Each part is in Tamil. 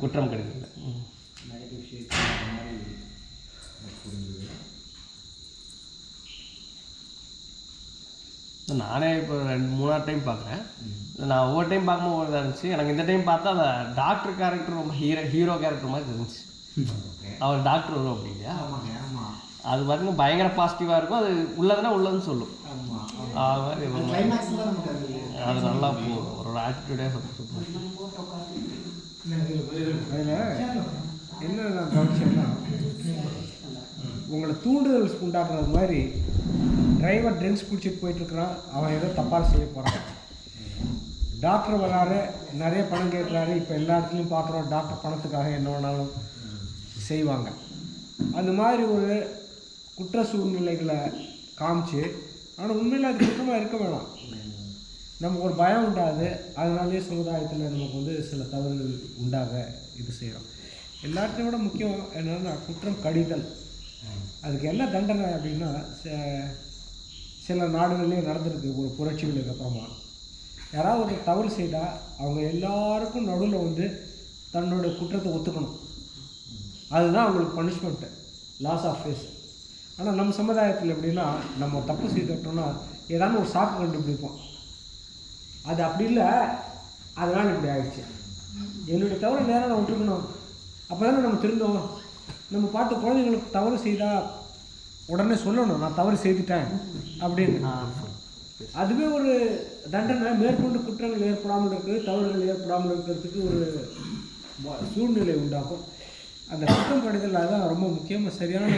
குற்றம் கிடைக்கல. நானே இப்போ 2-3 டைம் பார்க்குறேன். நான் ஒவ்வொரு டைம் பார்க்கும்போது ஒவ்வொரு இருந்துச்சு. எனக்கு இந்த டைம் பார்த்தா அந்த டாக்டர் கேரக்டர் ரொம்ப ஹீரோ கேரக்டர் மாதிரி இருந்துச்சு. அவர் டாக்டர் வரும் அப்படி இல்லையா? அது பார்த்தீங்கன்னா பயங்கர பாசிட்டிவாக இருக்கும். அது உள்ளதுன்னா உள்ளதுன்னு சொல்லும். அது மாதிரி அது நல்லா போகும். ஒரு ஆட்டிடியூடே சூப்பர். அதில் என்ன நான் கவனிச்சேன்னா, உங்களை தூண்டுதல் உண்டாக்குறது மாதிரி டிரைவர் ட்ரிங்க்ஸ் குடிச்சிட்டு போயிட்டுருக்கிறான், அவன் ஏதோ தப்பாக செய்ய போகிறான். டாக்டர் வராரு, நிறைய பணம் கேட்குறாரு. இப்போ எல்லா இடத்துலையும் பார்க்குறோம், டாக்டர் பணத்துக்காக என்ன வேணாலும் செய்வாங்க. அந்த மாதிரி ஒரு குற்ற சூழ்நிலைகளை காமிச்சு, ஆனால் உண்மையில் அது குற்றமாக இருக்க வேணாம். நமக்கு ஒரு பயம் உண்டாது. அதனாலேயே சமுதாயத்தில் நமக்கு சில தவறுகள் உண்டாக இது செய்கிறோம். எல்லாத்தையும் விட முக்கியம் என்னென்னா குற்றம் கடிதல். அதுக்கு என்ன தண்டனை அப்படின்னா, சில நாடுகள்லேயே நடந்திருக்கு. ஒரு புரட்சிகளுக்கு அப்புறமா யாராவது ஒரு தவறு செய்தால் அவங்க எல்லாருக்கும் நடுவில் தன்னோட குற்றத்தை ஒத்துக்கணும். அதுதான் அவங்களுக்கு பனிஷ்மெண்ட்டு, லாஸ் ஆஃப் ஃபேஸ். ஆனால் நம்ம சமுதாயத்தில் எப்படின்னா, நம்ம தப்பு செய்துட்டோம்னா ஏதாவது ஒரு சாக்கு கண்டுபிடிப்போம். அது அப்படி இல்லை, அதனால் இப்படி ஆகிடுச்சு, என்னுடைய தவறு நேரம் நான் ஒத்துக்கணும், அப்போ தானே நம்ம திருந்தோம். நம்ம பார்த்து குழந்தைங்களுக்கு தவறு செய்தால் உடனே சொல்லணும், நான் தவறு செய்துட்டேன் அப்படின்னு. அதுவே ஒரு தண்டனை. மேற்கொண்டு குற்றங்கள் ஏற்படாமல் இருக்கிறது, தவறுகள் ஏற்படாமல் இருக்கிறதுக்கு ஒரு சூழ்நிலை உண்டாகும். அந்த குற்றம் கடிதல் அதுதான் ரொம்ப முக்கியமாக. சரியான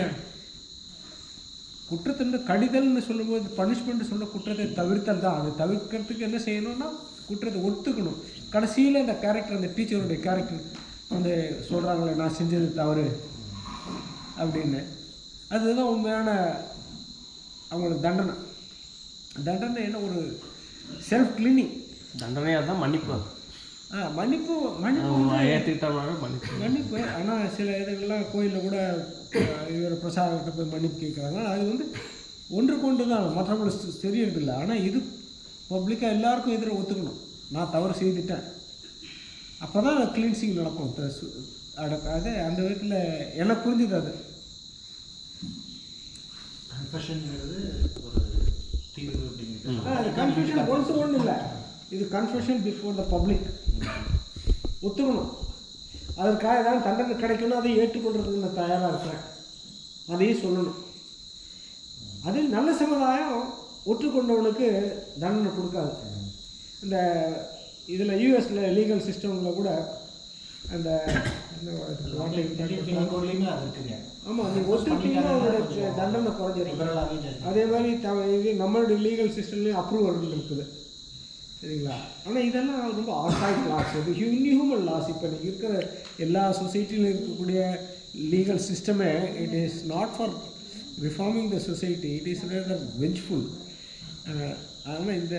குற்றத்தின் கடிதல்னு சொல்லும்போது பனிஷ்மெண்ட் சொல்ல குற்றத்தை தவிர்த்தல் தான். அதை தவிர்க்கிறதுக்கு என்ன செய்யணும்னா குற்றத்தை ஒத்துக்கணும். கடைசியில் அந்த கேரக்டர், அந்த டீச்சருடைய கேரக்டர் சொல்கிறாங்களே, நான் செஞ்சது தவறு அப்படின்னு. அதுதான் உண்மையான அவங்களுக்கு தண்டனை. தண்டனை என்ன, ஒரு செல்ஃப் கிளீனிங். தண்டனையாக தான் மன்னிப்பு. மன்னிப்பு ஆனால் சில இதுகள்லாம் கோயிலில் கூட இவர் பிரசாதத்தை போய் மன்னிப்பு கேட்குறாங்க. அது ஒன்று கொண்டு தான் மற்றவங்களுக்கு தெரியறதில்லை. ஆனால் இது பப்ளிக்காக எல்லாருக்கும் எதிர ஒத்துக்கணும், நான் தவறு செய்துட்டேன். அப்போ தான் கிளீன்சிங் நடக்கும். அது அந்த விதத்தில் எனக்கு புரிஞ்சுது. அது கன்ஃபெஷன் ஒன்று இல்லை, இது கன்ஃபெஷன் பிஃபோர் த பப்ளிக். ஒத்துக்கணும். அதற்காக ஏதாவது தண்டனை கிடைக்கணும், அதை ஏற்றுக்கொள்றதுக்கு நான் தயாராக இருக்கிறேன், அதையும் சொல்லணும். அது நல்ல சமுதாயம் ஒற்றுக்கொண்டவனுக்கு தண்டனை கொடுக்காது. இந்த இதில் யூஎஸில் லீகல் சிஸ்டமில் கூட அந்த ஆமாம், நீங்கள் ஒத்துக்கிட்டீங்கன்னா அவங்களுடைய தண்டனை குறைஞ்சிருக்கு. அதே மாதிரி இது நம்மளுடைய லீகல் சிஸ்டம்லேயும் அப்ரூவல் இருக்குது, சரிங்களா? ஆனால் இதெல்லாம் ரொம்ப ஆர்காயிக் லாஸ், இது இன்ஹியூமன் லாஸ். இப்போ நீங்கள் இருக்கிற எல்லா சொசைட்டியிலும் இருக்கக்கூடிய லீகல் சிஸ்டமே it is not for reforming the society, it is rather vengeful. அதனால் இந்த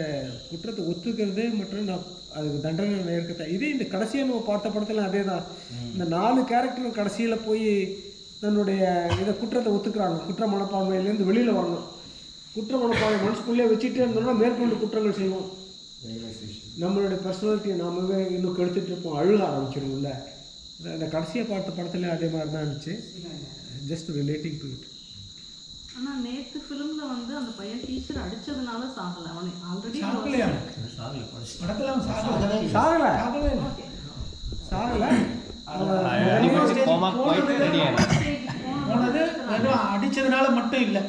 குற்றத்தை ஒத்துக்கிறது மற்றும் நான் அதுக்கு தண்டனை ஏற்கத்தான். இதே இந்த கடைசியாக நம்ம பார்த்த படத்தில் அதே தான். இந்த 4 கேரக்டரும் கடைசியில் போய் தன்னுடைய இதை குற்றத்தை ஒத்துக்கிறாங்க. குற்ற மனப்பான்மையிலேருந்து வெளியில் வரணும். குற்ற மனப்பான்மை மனசுக்குள்ளே வச்சுட்டே இருந்தோம்னா மேற்கொண்டு குற்றங்கள் செய்வோம். நம்மளுடைய பர்சனாலிட்டியை நாமவே இன்னும் கெடுத்துட்டு இருப்போம், அழுக ஆரம்பிச்சிடும்ல. இந்த கடைசியாக பார்த்த படத்துலேயும் அதே மாதிரி தான் இருந்துச்சு. Just relating to it. ஆனால் நேற்று ஃபிலிமில் அந்த பையன் டீச்சர் அடித்ததுனால சாகலை. அவனை ஆல்ரெடி அடிச்சதுனால மட்டும் இல்லை,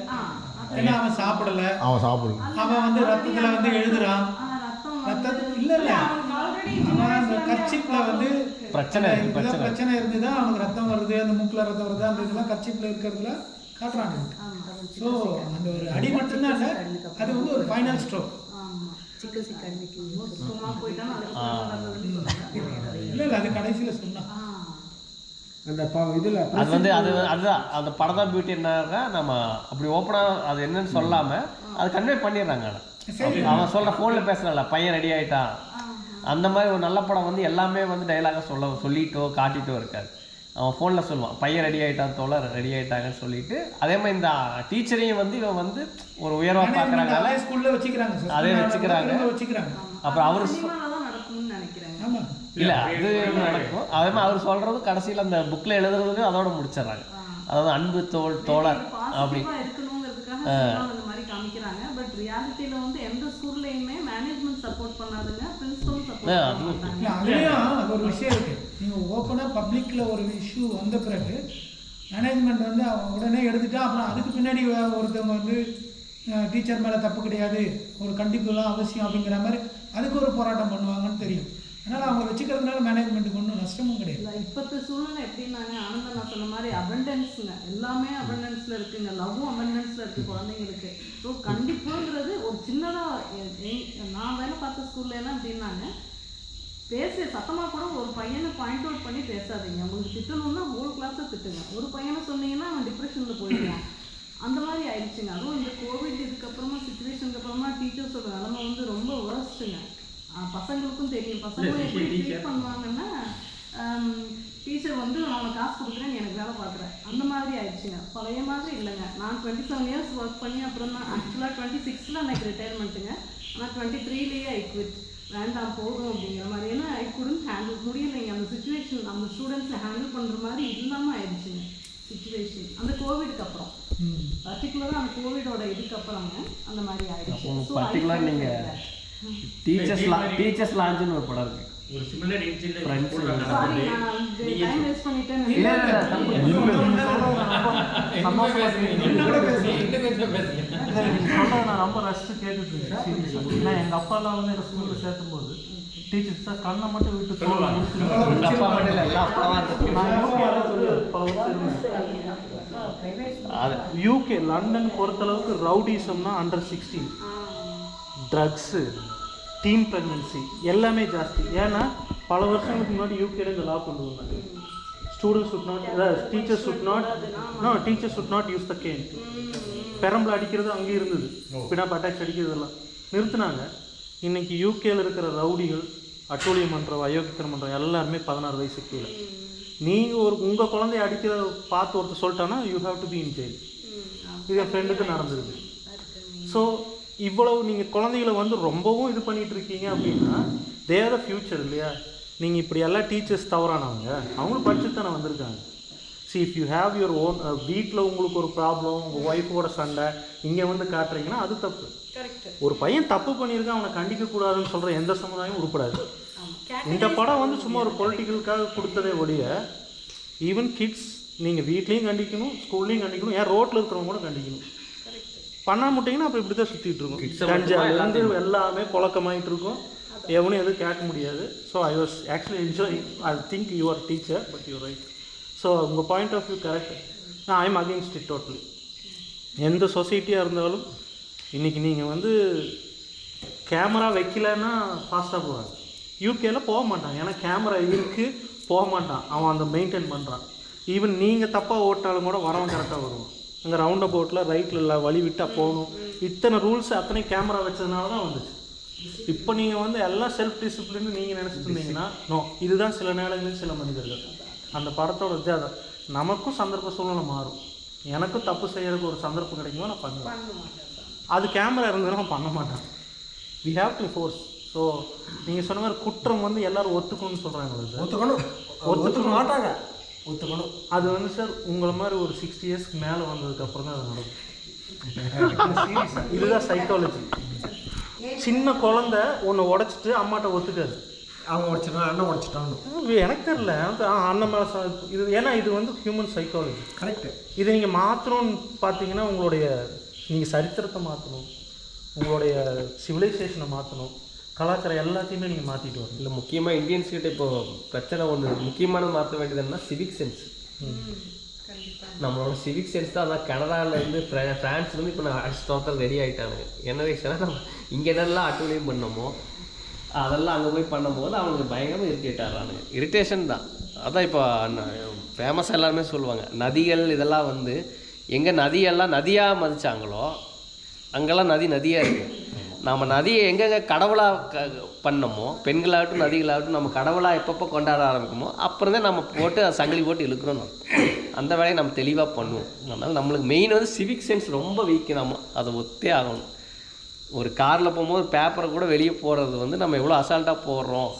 ஏன்னா அவன் சாப்பிடல, அவன் ரத்தத்துல எழுதுறான். ரத்தம் இல்ல இல்ல அவன் அந்த கர்ச்சிப்ல பிரச்சனை இருந்துதான் அவனுக்கு ரத்தம் வருது, அந்த மூக்குல ரத்தம் வருது, அந்த இதெல்லாம் கர்ச்சிப்ல இருக்கிறதுல காட்டுறாங்க. ஸோ அந்த ஒரு அடி மட்டும்தான் இல்லை, அது ஒரு ஃபைனல் ஸ்ட்ரோக். இல்லை இல்லை, அது கடைசியில் சொன்னா அந்த இதில் அது அதுதான் அந்த படம் தான் பியூட்டி. என்னன்னா நம்ம அப்படி ஓப்பனாக அது என்னன்னு சொல்லாமல் அது கன்வே பண்ணிடுறாங்க. அவன் சொல்கிற ஃபோனில் பேசுகிறான்ல, பையன் ரெடி ஆகிட்டான், அந்த மாதிரி ஒரு நல்ல படம் எல்லாமே டைலாக சொல்லிட்டோ காட்டிட்டோ இருக்காது. அவன் ஃபோனில் சொல்லுவான், பையன் ரெடி ஆகிட்டான், தோழர் ரெடி ஆகிட்டாங்கன்னு சொல்லிட்டு. அதே மாதிரி இந்த டீச்சரையும் இவன் ஒரு உயர்வாக பார்க்குறாங்க, ஸ்கூலில் வச்சுக்கிறாங்க, அதே வச்சுக்கிறாங்க. வச்சுக்கிறாங்க. அப்புறம் அவர் நடக்கும்னு நினைக்கிறேன். இல்லை அது நடக்கும். அதே மாதிரி அவர் சொல்கிறது கடைசியில் அந்த புக்கில் எழுதுறதுக்கு அதோட முடிச்சிடுறாங்க. அதாவது அன்பு தோழர் அப்படி இருக்கணுங்கிறதுக்காக இந்த மாதிரி காமிக்கிறாங்க. பட் ரியாலிட்டியில வந்து எந்த ஸ்கூல்லையுமே மேனேஜ்மெண்ட் சப்போர்ட் பண்ணாதுங்க, பிரின்சிபலும் சப்போர்ட் பண்ணாங்க. அதுலயும் அது ஒரு விஷயம் இருக்கு. நீங்க ஓப்பனா பப்ளிக்ல ஒரு இஷ்யூ வந்த பிறகு மேனேஜ்மெண்ட் வந்து உடனே எடுத்துட்டா அப்புறம் அதுக்கு பின்னாடி ஒருத்தவங்க வந்து டீச்சர் மேலே தப்பு கிடையாது, ஒரு கண்டிப்புலாம் அவசியம் அப்படிங்கிற மாதிரி அதுக்கு ஒரு போராட்டம் பண்ணுவாங்கன்னு தெரியும். அதனால் அவங்க வச்சுக்கிறதுனால மேனேஜ்மெண்ட்டுக்கு ஒன்றும் நஷ்டமும் கிடையாது. இப்போத்த சூழ்நிலை எப்படின்னாங்க, ஆனந்தன் நான் சொன்ன மாதிரி அபண்டன்ஸுங்க, எல்லாமே அபண்டன்ஸில் இருக்குங்க, லவ்வும் அபண்டன்ஸில் இருக்குது குழந்தைங்களுக்கு. ஸோ கண்டிப்புங்கிறது ஒரு சின்னதாக நான் வேலை பார்த்த ஸ்கூல்ல எல்லாம் அப்படின்னாங்க, சத்தமாக கூட ஒரு பையனை பாயிண்ட் அவுட் பண்ணி பேசாதீங்க, உங்களுக்கு திட்டணும்னா ஹோல் கிளாஸை திட்டுங்க, ஒரு பையனை சொன்னீங்கன்னா அவன் டிப்ரெஷனில் போயிடுவான். அந்த மாதிரி ஆயிடுச்சுங்க. அதுவும் இந்த கோவிட் இதுக்கப்புறமா சுச்சுவேஷனுக்கு அப்புறமா டீச்சர்ஸோட நிலைமை வந்து ரொம்ப வேர்ஸ்ட்டுங்க. பசங்களுக்கும் தெரியும், பசங்களும் எப்படி ட்ரீட் பண்ணுவாங்கன்னா, டீச்சர் வந்து நான் உனக்கு காசு கொடுக்குறேன், எனக்கு வேலை பார்க்குறேன், அந்த மாதிரி ஆயிடுச்சுங்க. பழைய மாதிரி இல்லைங்க. நான் 27 இயர்ஸ் ஒர்க் பண்ணி அப்புறம் தான் ஆக்சுவலாக 26ல் எனக்கு ரிட்டையர்மெண்ட்டுங்க. ஆனால் 23லேயே ஐ குவிட், வேண்டாம் போதும் அப்படிங்கிற மாதிரி. ஏன்னா ஐ குடன்ட் ஹேண்டில் முடியலைங்க, அந்த சுச்சுவேஷன் அந்த ஸ்டூடெண்ட்ஸை ஹேண்டில் பண்ணுற மாதிரி இல்லாமல் ஆயிடுச்சுங்க சுச்சுவேஷன். அந்த கோவிடுக்கு அப்புறம் பர்டிகுலராக அந்த கோவிடோட இதுக்கு அப்புறங்க அந்த மாதிரி ஆயிடுச்சு. பர்டிகுலராக நீங்கள் டீச்சர்ஸ் லான்ச்னு ஒரு படம் இருக்கு, ஒரு சிமிலர் இன்சிடென்ட் சாரி நான் டைம் வேஸ்ட் பண்ணிட்டேன். நான் ரொம்ப ரசித்து கேட்டுட்டு இருக்கேன் சீரியஸாக. ஏன்னா எங்கள் அப்பாலாம் வந்து எங்கள் ஸ்கூலில் சேர்த்தும் போது டீச்சர்ஸ் தான் கண்ணை மட்டும் விட்டு அப்பா மட்டும் இல்லை, எல்லா யூகே லண்டன் பொறுத்தளவுக்கு ரவுடிசம்னா அண்டர் 16, ட்ரக்ஸு, டீன் ப்ரெக்னன்சி எல்லாமே ஜாஸ்தி. ஏன்னா பல வருஷங்களுக்கு முன்னாடி யூகேல இந்த லா கொண்டு வந்தாங்க. Students should not, teachers should not use the cane. பெரம்பில் அடிக்கிறது அங்கேயும் இருந்தது, பினாப் அட்டாக்ஸ் அடிக்கிறதெல்லாம் நிறுத்தினாங்க. இன்றைக்கி யூகேல இருக்கிற ரவுடிகள், அட்டூழியம் பண்ணுறோம், அயோக்கியத்தனம் பண்ணுறோம் எல்லாருமே 16 வயசு கீழே. நீங்கள் உங்கள் குழந்தைய அடிக்கிற பார்த்து ஒருத்தர் சொல்லிட்டான்னா you have to be in jail. இது என் ஃப்ரெண்டுக்கு நடந்துருக்கு. ஸோ இவ்வளவு நீங்கள் குழந்தைகளை வந்து ரொம்பவும் இது பண்ணிகிட்டு இருக்கீங்க அப்படின்னா தே ஆர் த ஃப்யூச்சர் இல்லையா? நீங்கள் இப்படி எல்லாம் டீச்சர்ஸ் தவறானவங்க, அவங்களும் படிச்சுட்டு தானே வந்திருக்காங்க. If you have your own வீட்டில் உங்களுக்கு ஒரு ப்ராப்ளம், உங்கள் ஒய்ஃபோட சண்டை இங்கே வந்து காட்டுறீங்கன்னா அது தப்பு. ஒரு பையன் தப்பு பண்ணியிருக்கான், அவனை கண்டிக்கக்கூடாதுன்னு சொல்கிற எந்த சமுதாயம் உருப்படாது. இந்த படம் வந்து சும்மா ஒரு பொலிட்டிக்கலுக்காக கொடுத்ததே ஒழிய ஈவன் கிட்ஸ் நீங்கள் வீட்லேயும் கண்டிக்கணும், ஸ்கூல்லையும் கண்டிக்கணும், ஏன் ரோட்டில் இருக்கிறவங்க கூட கண்டிக்கணும். பண்ண மாட்டிங்கன்னா அப்போ இப்படி தான் சுற்றிட்டு இருக்கும், எல்லாமே புழக்கமாயிட்டு இருக்கும், எவனும் எதுவும் கேட்க முடியாது. So I was actually enjoy. I think you are teacher but you right. So உங்கள் point of view correct. I am against it totally. எந்த சொசைட்டியாக இருந்தாலும் இன்றைக்கி நீங்கள் வந்து கேமரா வைக்கலைன்னா ஃபாஸ்ட்டாக போகிறாங்க. யூகேல போக மாட்டான், ஏன்னா கேமரா இருக்குது, போக மாட்டான், அவன் அந்த மெயின்டைன் பண்ணுறான். ஈவன் நீங்கள் தப்பாக ஓட்டாலும் கூட வரவன் கரெக்டாக வருவான். அங்கே ரவுண்ட் அபவுட்டில் ரைட்டில் இல்லை வழி விட்டால் போகணும், இத்தனை ரூல்ஸ் அத்தனை கேமரா வச்சதுனால தான் வந்துச்சு. இப்போ நீங்கள் வந்து எல்லாம் செல்ஃப் டிசிப்ளின் நீங்கள் நினச்சிட்டு இருந்தீங்கன்னா நோ, இதுதான் சில நேரங்களில் சில மனிதர்கள். அந்த படத்தோட வித்தியாசம் நமக்கும் சந்தர்ப்ப சூழ்நிலை மாறும். எனக்கும் தப்பு செய்யறதுக்கு ஒரு சந்தர்ப்பம் கிடைக்குமோ நான் பண்ணுவேன். அது கேமரா இருந்ததுன்னா பண்ண மாட்டேன். We have to force. So நீங்கள் சொன்ன மாதிரி குற்றம் வந்து எல்லோரும் ஒத்துக்கணும்னு சொல்கிறாங்க சார். ஒத்துக்க மாட்டாங்க, ஒத்துக்கணும். அது வந்து சார் உங்களை மாதிரி ஒரு 60 இயர்ஸ்க்கு மேலே வந்ததுக்கப்புறம் தான் அது நடக்கும். இதுதான் சைக்காலஜி. சின்ன குழந்தை ஒன்று உடைச்சிட்டு அம்மாட்ட ஒத்துக்காது, அவங்க உடைச்சிட்டா அண்ணன் உடைச்சிட்டாங்க. எனக்கு தெரியல அண்ணன் மேலே இது, ஏன்னா இது வந்து ஹியூமன் சைக்காலஜி. கரெக்டு. இதை நீங்கள் மாற்றணும்னு பார்த்தீங்கன்னா உங்களுடைய நீங்கள் சரித்திரத்தை மாற்றணும், உங்களுடைய சிவிலைசேஷனை மாற்றணும், கலாச்சாரம் எல்லாத்தையுமே நீங்கள் மாற்றிட்டு வரணும். இல்லை முக்கியமாக இந்தியன்ஸ் கிட்ட இப்போ பிரச்சனை ஒன்று முக்கியமானது மாற்ற வேண்டியது என்னன்னா சிவிக் சென்ஸ். நம்மளோட சிவிக் சென்ஸ் தான். அதான் கனடாவிலேருந்து ஃப்ரான்ஸ்லேருந்து இப்போ நான் டோட்டல் ரெடி ஆகிட்டானுங்க. என்ன ரீசனாக நம்ம இங்கே என்னெல்லாம் அட்டூழியம் பண்ணமோ அதெல்லாம் அங்கே போய் பண்ணும்போது அவங்களுக்கு பயங்கரமாக இரிட்டேட் ஆகிறானுங்க. இரிட்டேஷன் தான். அதான் இப்போ ஃபேமஸாக எல்லாருமே சொல்லுவாங்க, நதிகள் இதெல்லாம் வந்து எங்கே நதியெல்லாம் நதியாக மதித்தாங்களோ அங்கெல்லாம் நதியாக இருக்குது. நம்ம நதியை எங்கெங்கே கடவுளாக பண்ணமோ, பெண்களாகட்டும் நதிகளாகட்டும், நம்ம கடவுளாக எப்பப்போ கொண்டாட ஆரம்பிக்குமோ அப்புறம் தான் நம்ம போட்டு சங்கிலி போட்டு இழுக்கிறோம். அந்த வேலையை நம்ம தெளிவாக பண்ணுவோம். அதனால் நம்மளுக்கு மெயின் வந்து சிவிக் சென்ஸ் ரொம்ப வீக்கு. நம்ம அதை ஒத்தே ஆகணும். ஒரு காரில் போகும்போது பேப்பரை கூட வெளியே போடுறது வந்து நம்ம எவ்வளோ அசால்ட்டாக போடுறோம்.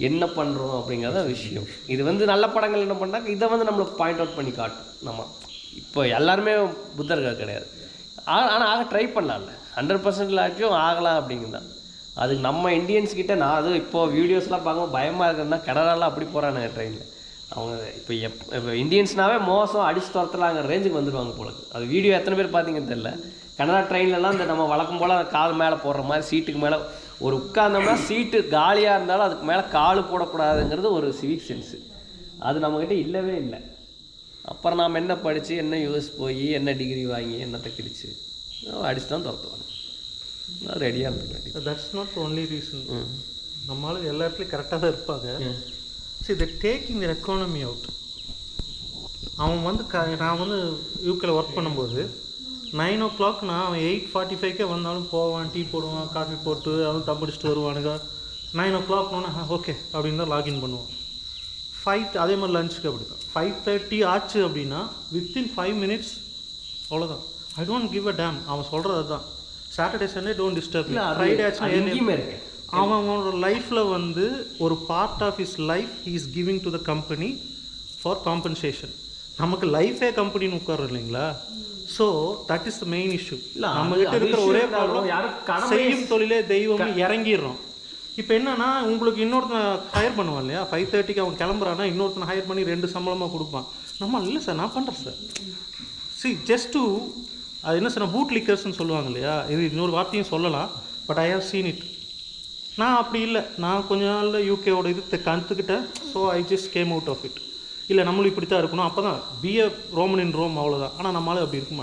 என்ன பண்ணுறோம் அப்படிங்கிறத விஷயம். இது வந்து நல்ல படங்கள் என்ன பண்ணால் இதை வந்து நம்மளுக்கு பாயிண்ட் அவுட் பண்ணி காட்டும். நம்ம இப்போ எல்லாருமே புத்தர்கள் கிடையாது, ஆனால் ஆக ட்ரை பண்ணலாம்ல, 100% ஆகலாம் அப்படிங்கிறதான். அதுக்கு நம்ம இந்தியன்ஸ்கிட்ட நான் அதுவும் இப்போது வீடியோஸ்லாம் பார்க்கும்போது பயமாக இருக்குதுன்னா கனடாலாம் அப்படி போகிறானுங்க ட்ரெயினில். அவங்க இப்போ இந்தியன்ஸ்னாவே மோசம் அடிச்சு துரத்தலாங்கிற ரேஞ்சுக்கு வந்துடுவாங்க போலக்கு. அது வீடியோ எத்தனை பேர் பார்த்தீங்கன்னு தெரியல. கனடா ட்ரெயின்லலாம் இந்த நம்ம வழக்கம் போல் கால் மேலே போடுற மாதிரி சீட்டுக்கு மேலே ஒரு உட்கார்ந்தோம்னா சீட்டு காலியாக இருந்தாலும் அதுக்கு மேலே கால் போடக்கூடாதுங்கிறது ஒரு சிவிக் சென்ஸு. அது நம்மக்கிட்ட இல்லவே இல்லை. அப்புறம் நாம் என்ன படித்து என்ன யூஎஸ் போய் என்ன டிகிரி வாங்கி என்னத்தை கிழிச்சு அடிச்சு தான் துரத்துவாங்க. ரெடியாக இருந்துக்க. That's not only reason. நம்மளால எல்லா இடத்துலையும் கரெக்டாக தான் இருப்பாங்க. ஸோ இதை டேக்கிங் த எக்கானமி அவுட். அவன் வந்து நான் வந்து யூகேல ஒர்க் பண்ணும்போது 9 o'clock அவன் 8:45 வந்தாலும் போவான், டீ போடுவான், காஃபி போட்டு அவன் தம்பிடிச்சிட்டு வருவானுங்க. 9 o'clock ஓகே அப்படின்னு தான் லாகின் பண்ணுவான். அதே மாதிரி லஞ்சுக்கு அப்படி தான் 5:30 ஆச்சு அப்படின்னா வித்தின் 5 minutes அவ்வளோதான். I don't give a damn. அவன் சொல்கிறது அதுதான். Saturday Sunday don't disturb. Friday ஆச்சுன்னா அவனோட லைஃப்பில் வந்து ஒரு part of his life he is giving to the company for compensation. நமக்கு லைஃபே கம்பெனின்னு உட்கார்றோம் இல்லைங்களா? So that is the main issue. நம்மகிட்ட இருக்கிற ஒரே ப்ராப்ளம் செய்யும் தொழிலே தெய்வம் இறங்கிடுறோம். இப்போ என்னன்னா உங்களுக்கு இன்னொருத்தனை ஹையர் பண்ணுவான் இல்லையா, 5:30 அவன் கிளம்புறான்னா இன்னொருத்தனை ஹையர் பண்ணி 2 சம்பளமாக கொடுப்பான். நம்ம இல்லை சார் நான் பண்ணுறேன் சார். சி ஜஸ்ட் டு அது என்ன சார் பூட் லிக்கர்ஸ்ன்னு சொல்லுவாங்க இல்லையா, இது இன்னொரு வார்த்தையும் சொல்லலாம். But I have seen it. நான் அப்படி இல்லை. நான் கொஞ்ச நாளில் யூகேவோட இது கற்றுக்கிட்டேன். So I just came out of it. இல்லை நம்மளும் இப்படி தான் இருக்கணும், அப்போ தான் be a Roman in Rome அவ்வளோதான். ஆனால் நம்மளால அப்படி இருக்க மாட்டோம்.